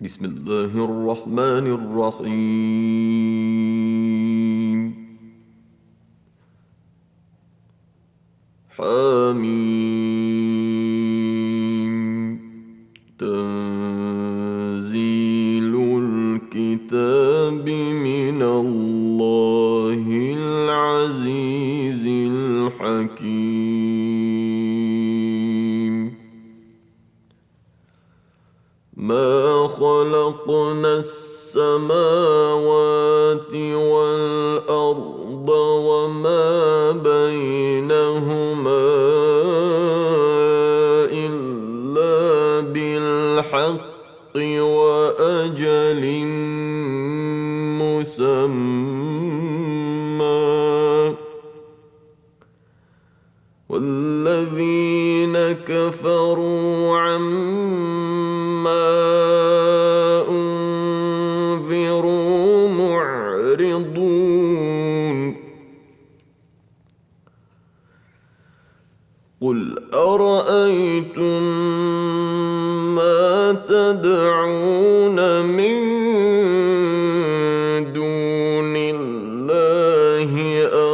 بسم الله الرحمن الرحيم. حميم. تنزيل الكتاب من الله العزيز الحكيم. ما خلقنا السماوات والأرض وما بينهما إلا بالحق وأجل مسمى، والذين كفروا عما أنذروا معرضون. قل أرأيتم ما تدعون من دون الله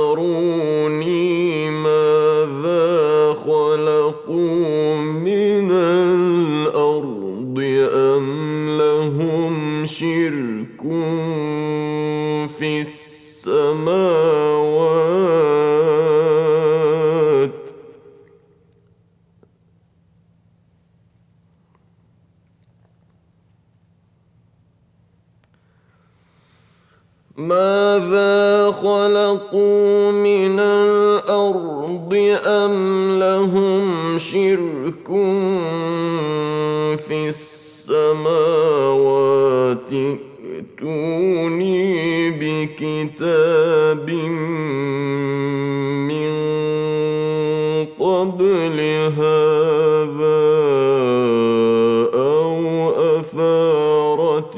أروني ماذا خلقوا من الأرض أم لهم شرك في السماوات ماذا خلقوا من الأرض أم لهم شرك في السماوات ائتوني بكتاب من قبل هذا أو أثارة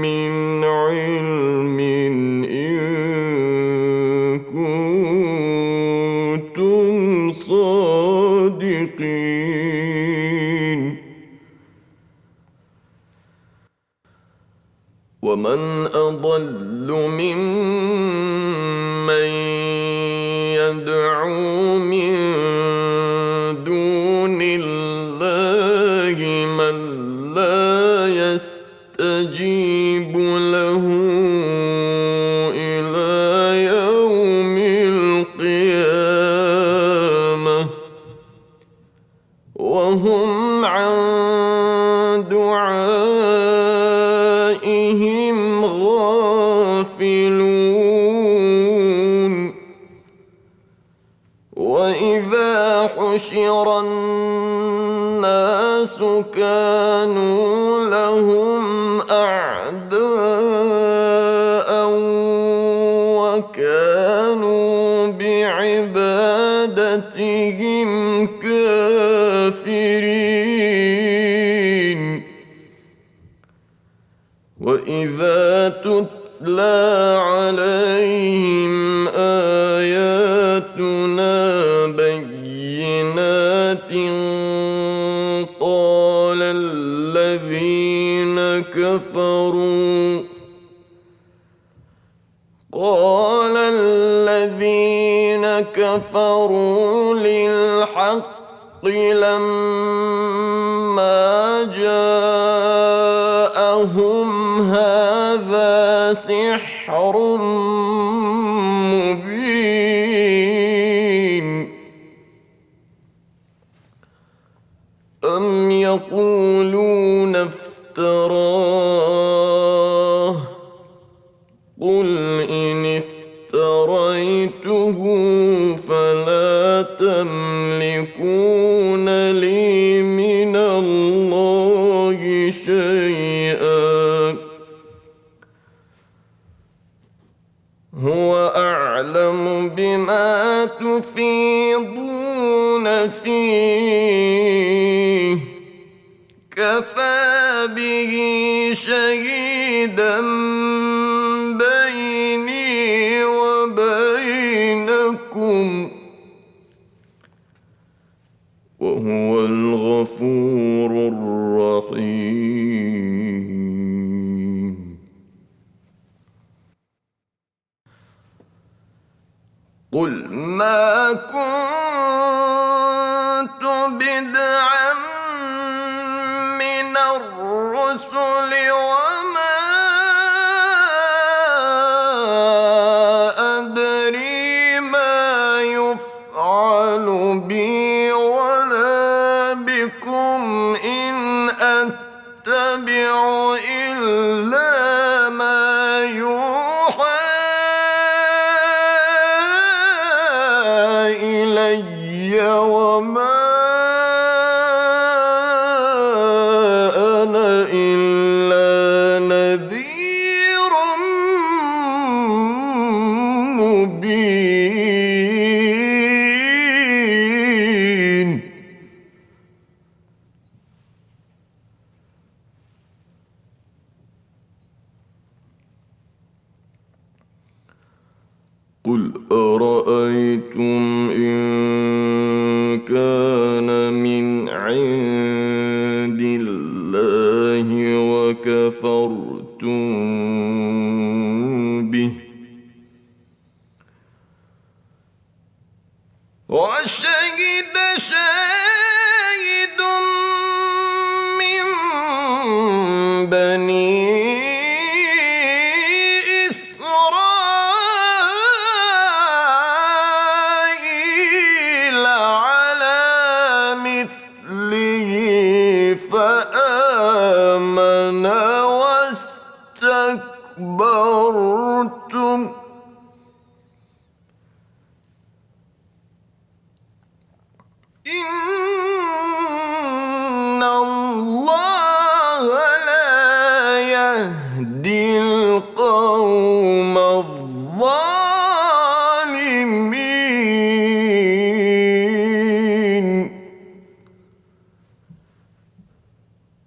من علم إن كنتم صادقين. ومن أضل ممن يدعو من دون الله من لا يستجيب له إلى يوم القيامة وهم عن دعائهم غافلون. وإذا حشر الناس كانوا لهم أعداء وكانوا بعبادتهم كافرين. وإذا تتلى عليهم آياتنا بينات قال الذين كفروا للحق لما جاءهم هذا سحر مبين. أم يقولون افتراه قل إن افتريته فلا تملكون لي من الله شيئا هو أعلم بما تفيضون فيه كفى به شهيدا بيني وبينكم وهو الغفور الرحيم. قل ما كنت بدعا من الرسل وما أدري ما يفعل بي ولا بكم إن أتبع إلا ما يوحى إلي وما أنا إلا نذير مبين. قل أرأيتم إن كان من عند الله وكفرتم به وشهد شاهد من بني إسرائيل على مثله فآمن واستكبرتم إن الله لا يهدي القوم الظالمين.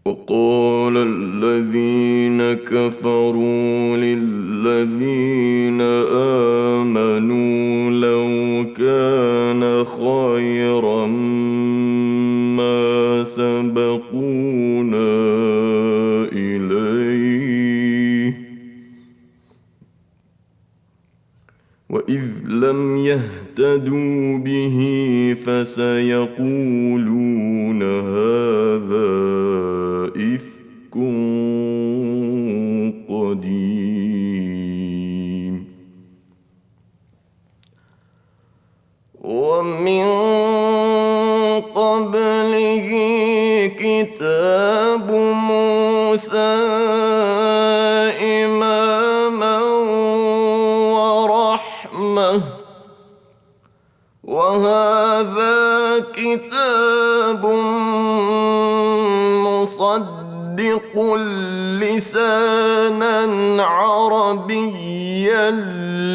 وقال الذين كفروا للذين آمنوا لو كان خيرا ما سبقونا إليه وإذ لم يهتدوا به فسيقولون هذا إفك قديم. ومن قبله كتاب موسى إماما ورحمة وهذا كتاب مصدق لسانا عربيا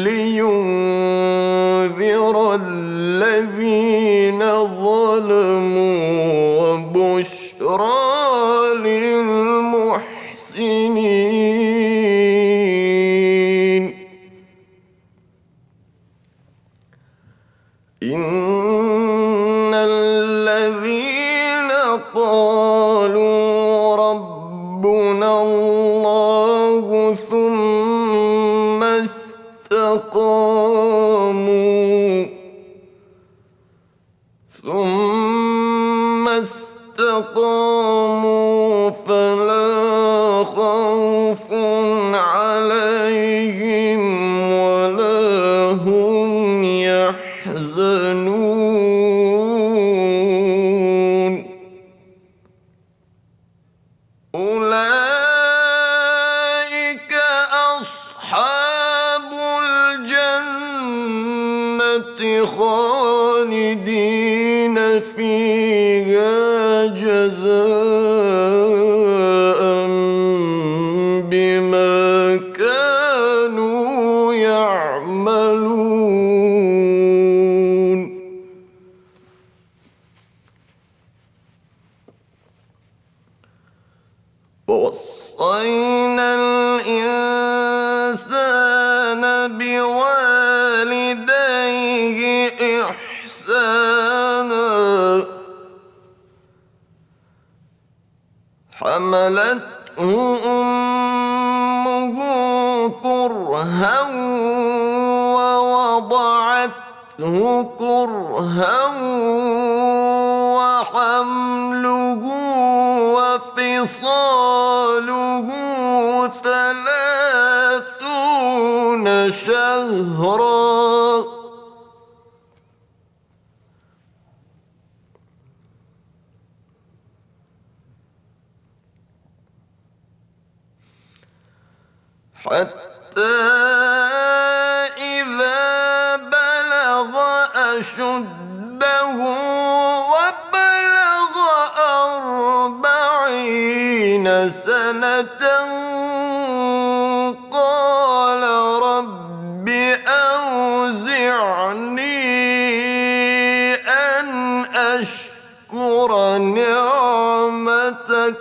لينذر الذين ظلموا وبشرى للمحسنين. إن الذين قالوا ربنا الله ثم استقاموا فلا خوف عليهم ولا هم يحزنون. أولئك أصحاب الجنة خالدين فيها جزاء بما كانوا يعملون. ووصينا الإنسان بوالديه إحسانا حملته أمه كرها ووضعته كرها وحمله وفصاله 30 شهرا حتى إذا بلغ أشده وبلغ 40 سنة قال رب أوزعني أن أشكر نعمتك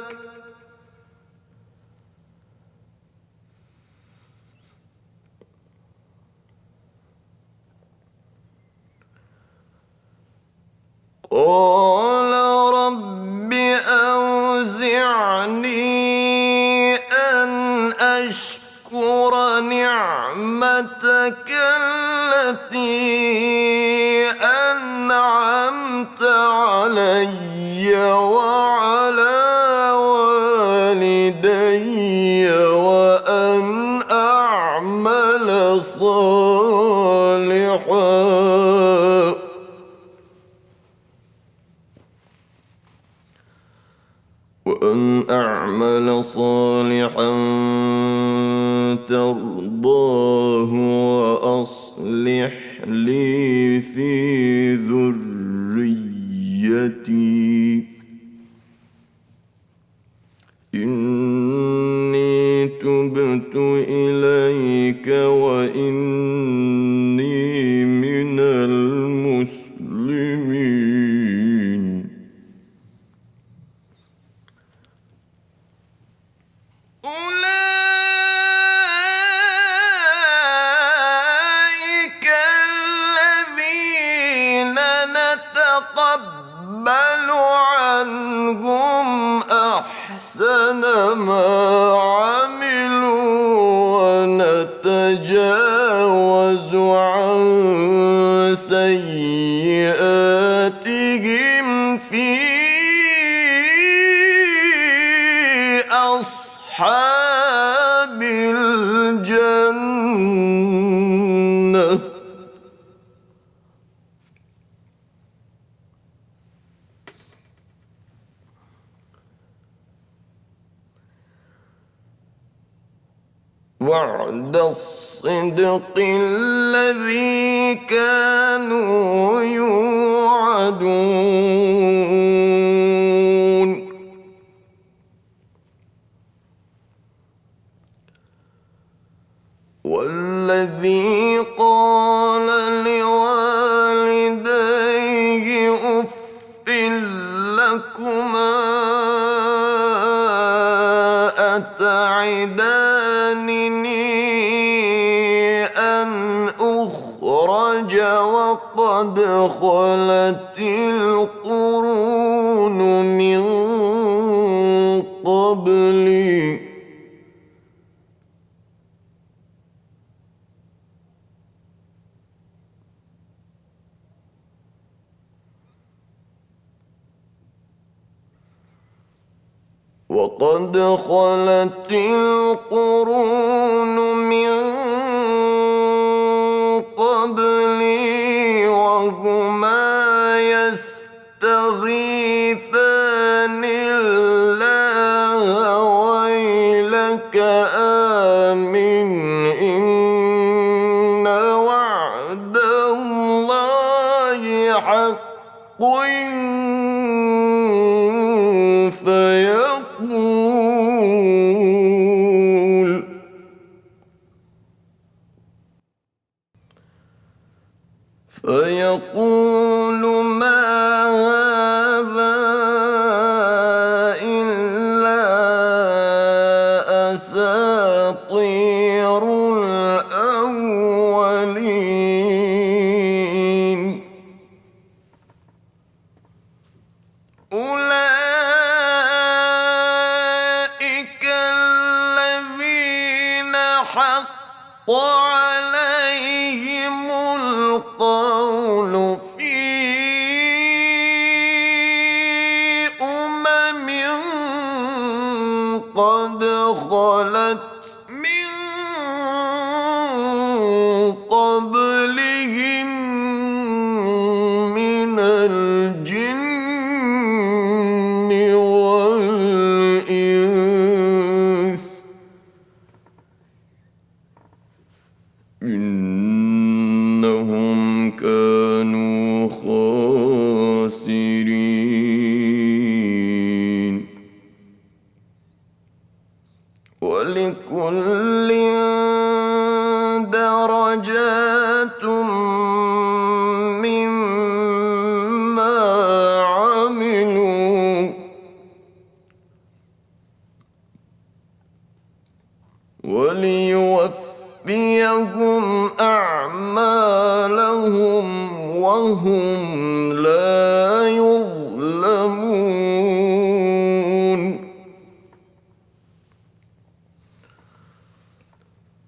قال رب أوزعني أن أشكر نعمتك التي أنعمت علي وعلى والدي وأن أعمل صالحا ترضاه وأصلح لي في ذريتي إني تبت إليك وإني من المسلمين أولئك الذين نتقبل عنهم أحسن ما عملوا ونتجاوز عن سيئاتهم في أصحاب الجنة وعد الصدق الذي كانوا يوعدون والذي قال لوالديه أف لكما أتعدانني أن أخرج وقد خلت القرون من قبلي وهما يستغيثان الله ويلك آمن إن وعد الله حق فيقول ما هذا إلا أساطير الأولين أولئك الذين حق عليهم القول قد خلت من قبلهم من الجن والإنس إنهم كانوا خاسرين ولكل درجات مما عملوا وليوفيهم أعمالهم وهم لا يظلمون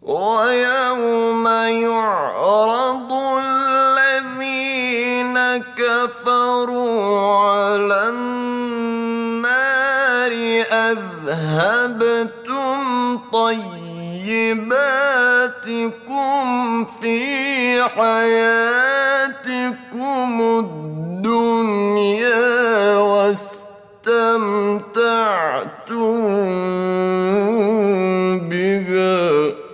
ويوم يعرض الذين كفروا على النار أذهبتم طيباتكم في حياتكم الدنيا واستمتعتم بها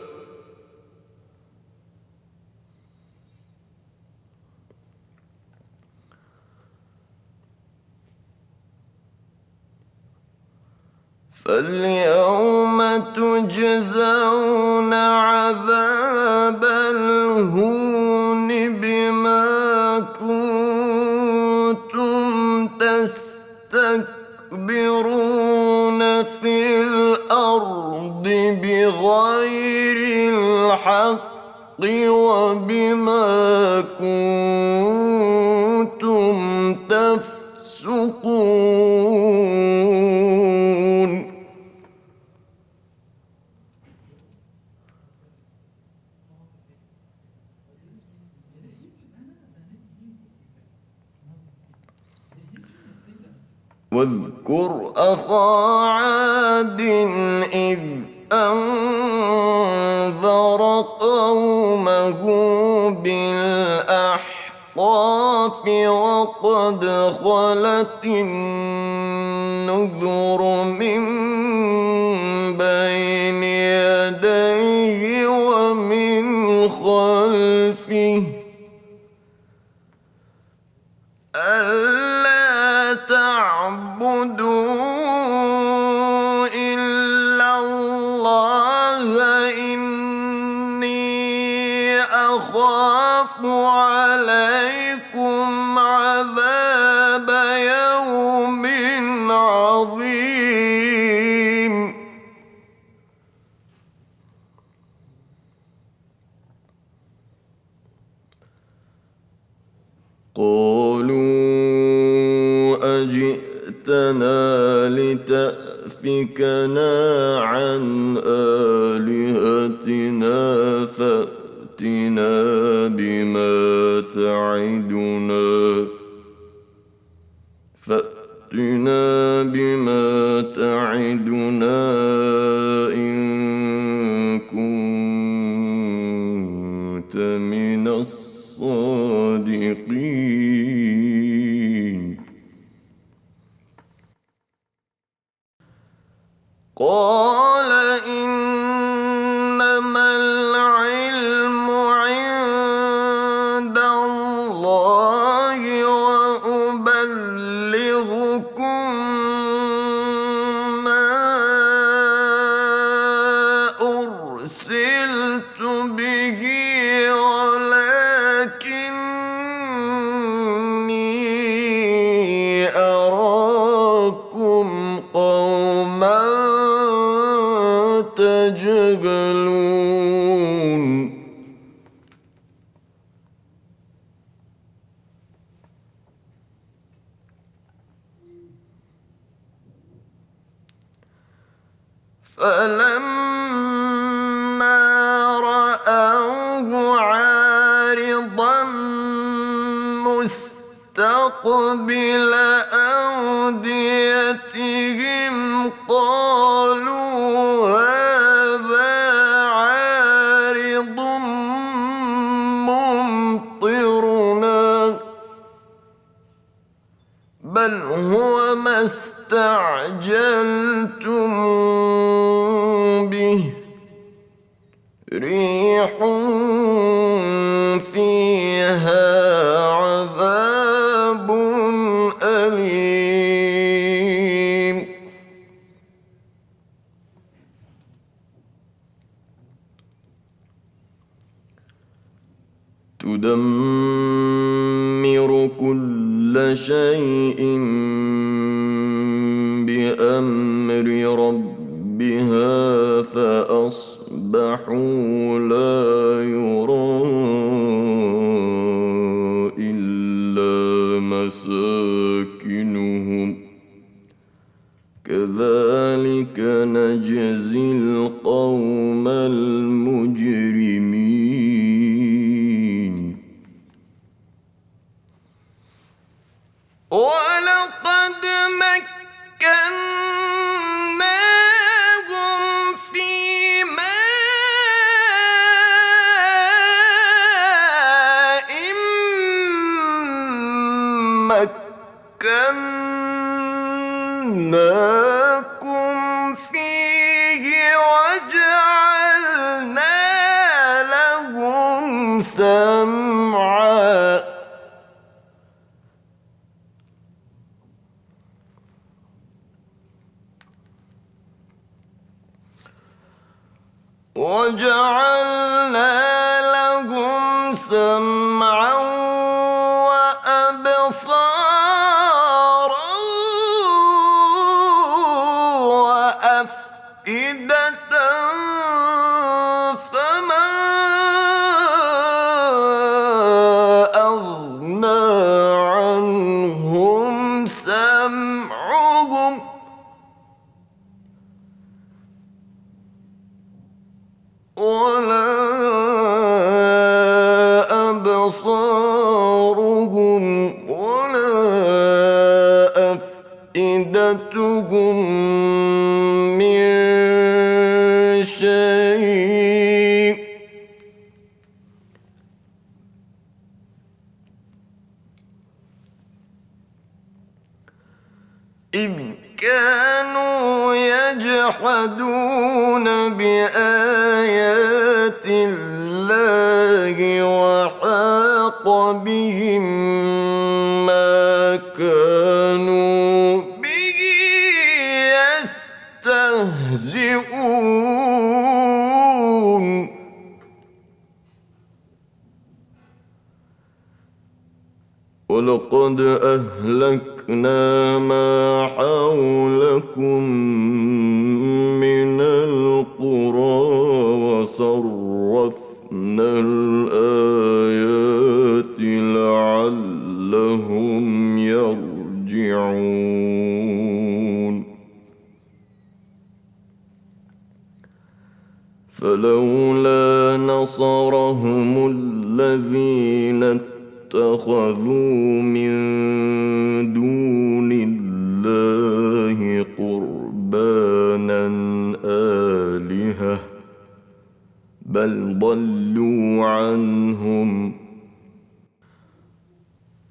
فاليوم تجزون عذاب الهون بما كنتم تستكبرون في الأرض بغير الحق وبما كنتم تفسقون واذكر أخا عاد إذ أنذر قومه بالأحقاف وقد خلت النذر من بين يديه ومن خلفه ألا تعبدوا إلا الله إني أخاف عليكم عذاب يوم عظيم قالوا أجئتنا لتأفكنا عن آلهتنا فأتنا بما تعدنا إن كنت من الصادقين قال إنما العلم عند الله وأبلغكم ما أرسلت به ولكني أراكم قوما تجهلون فلما رأوه عارضا مستقبل أوديتهم آيَاتِهِمْ قَالُوا هَٰذَا عَارِضٌ مُّمْطِرُنَا بَلْ هُوَ مَا اسْتَعْجَلْتُم بِهِ رِيحٌ فِيهَا عَذَابٌ أَلِيمٌ تُدَمِّرُ كُلَّ شَيْءٍ بِأَمْرِ رَبِّهَا فَأَصْبَحُوا لَا يُرَىٰ إِلَّا مَسَاكِنُهُمْ كَذَٰلِكَ نَجْزِي الْقَوْمَ الْمُجْرِمِينَ وَلَقَدْ مَكَّنَّاهُمْ فِي مَاءٍ مَّكَّنَّاكُمْ فِيهِ وَجَعَلْنَا لَهُمْ سَمْعًا وَأَبْصَارًا وَأَفْئِدَةً فَمَا أَغْنَىٰ عَنْهُمْ سَمْعُهُمْ وَلَا أَبْصَارُهُمْ وَلَا أَفْئِدَتُهُم مِّن شَيْءٍ إِذْ كَانُوا يَجْحَدُونَ بِآيَاتِ اللَّهِ وَحَاقَ بِهِم مَّا كَانُوا بِهِ يَسْتَهْزِئُونَ وَلَقَدْ أَهْلَكْنَا مَا حَوْلَكُم مِّنَ الْقُرَىٰ وَصَرَّفْنَا الْآيَاتِ لَعَلَّهُمْ يَرْجِعُونَ فَلَوْلَا نَصَرَهُمُ الَّذِينَ اتَّخَذُوا مِن دُونِ اللَّهِ قُرْبَانًا آلِهَةً بَلْ ضَلُّوا عَنْهُمْ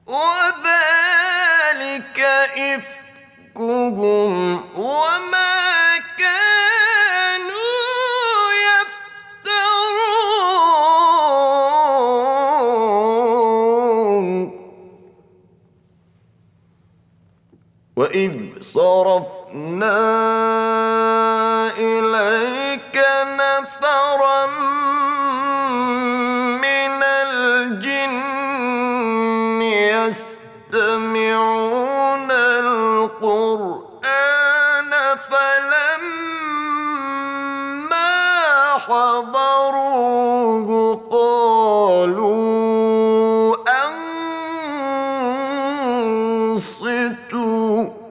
وَذَٰلِكَ إِفْكُهُمْ وَمَا كَانُوا يَفْتَرُونَ وَإِذْ صَرَفْنَا إِلَيْكَ نَفَرًا مِّنَ الْجِنِّ يَسْتَمِعُونَ الْقُرْآنَ فَلَمَّا حَضَرُوهُ قَالُوا أَنصِتُوا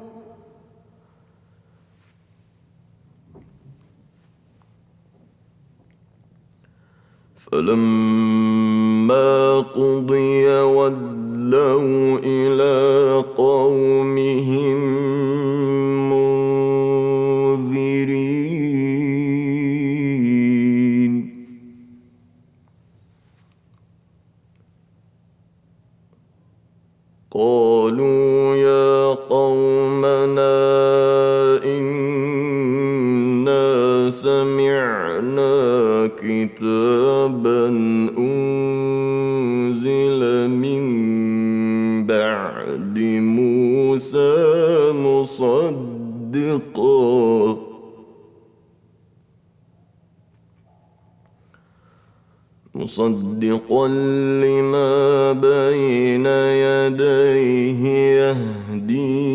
فَلَمَّا قُضِيَ وَلَّوْا إِلَىٰ قَوْمِهِم مصدقا لما بين يديه يهدي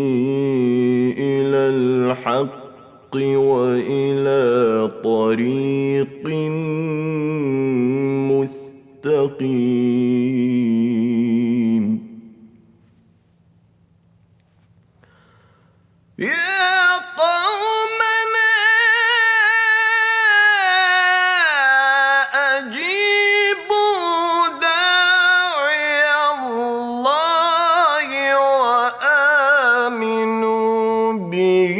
إلى الحق وإلى طريق مستقيم. يا قومنا أجيبوا داعي الله وآمنوا به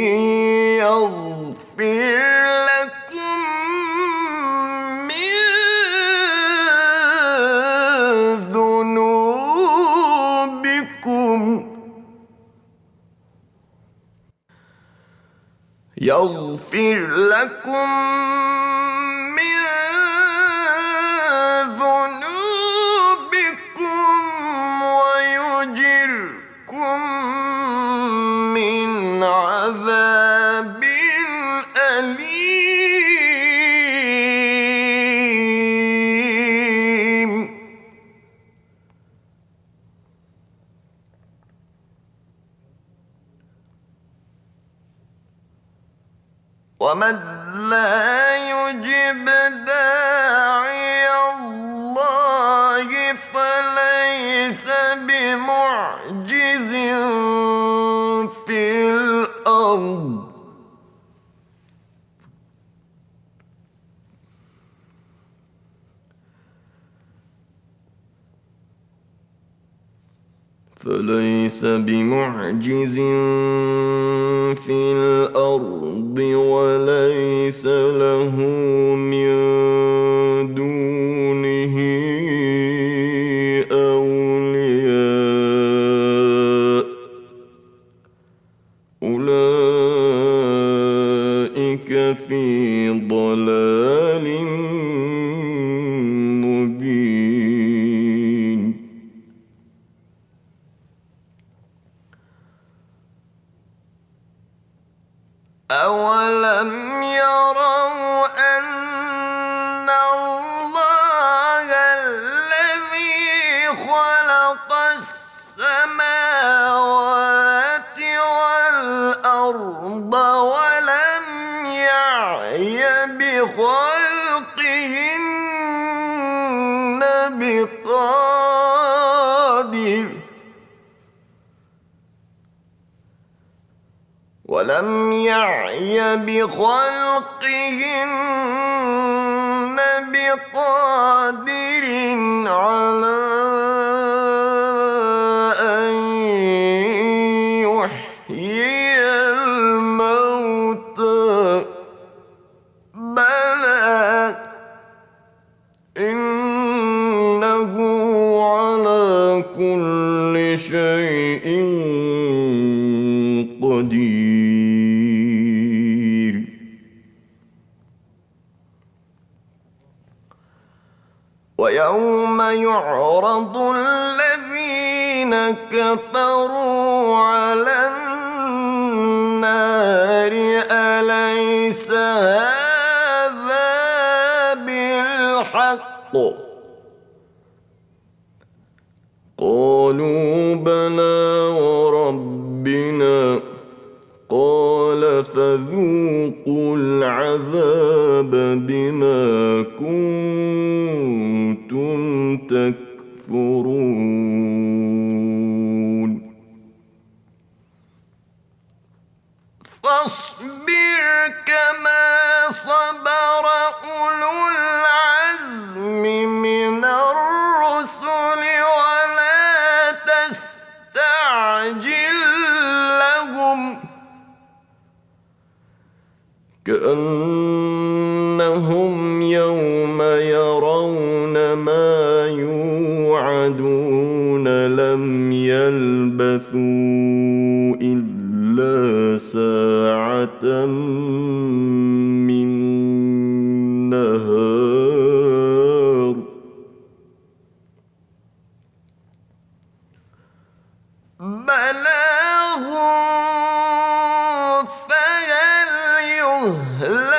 يغفر لكم من ذنوبكم ويجركم من عذاب أليم. ومن لا يجب داعي الله فليس بمعجز في الأرض وليس له من دونه أولياء أولئك في ضلال مبين. أولم يروا أن الله الذي خلق السماوات والأرض ولم يعي بخلقهن بقادر على أن يحيي الموتى بلى إنه على كل شيء قدير. ويوم يعرض الذين كفروا على النار أليس هذا بالحق قالوا بلى وربنا قال فذوقوا العذاب بما كنتم تكفرون. فاصبر كما صبر أولو العزم من الرسل ولا تستعجل لهم كأنهم يوم يرون ما يوعدون لم يلبثوا إلا ساعة من نهار بلاغ فهل يهلك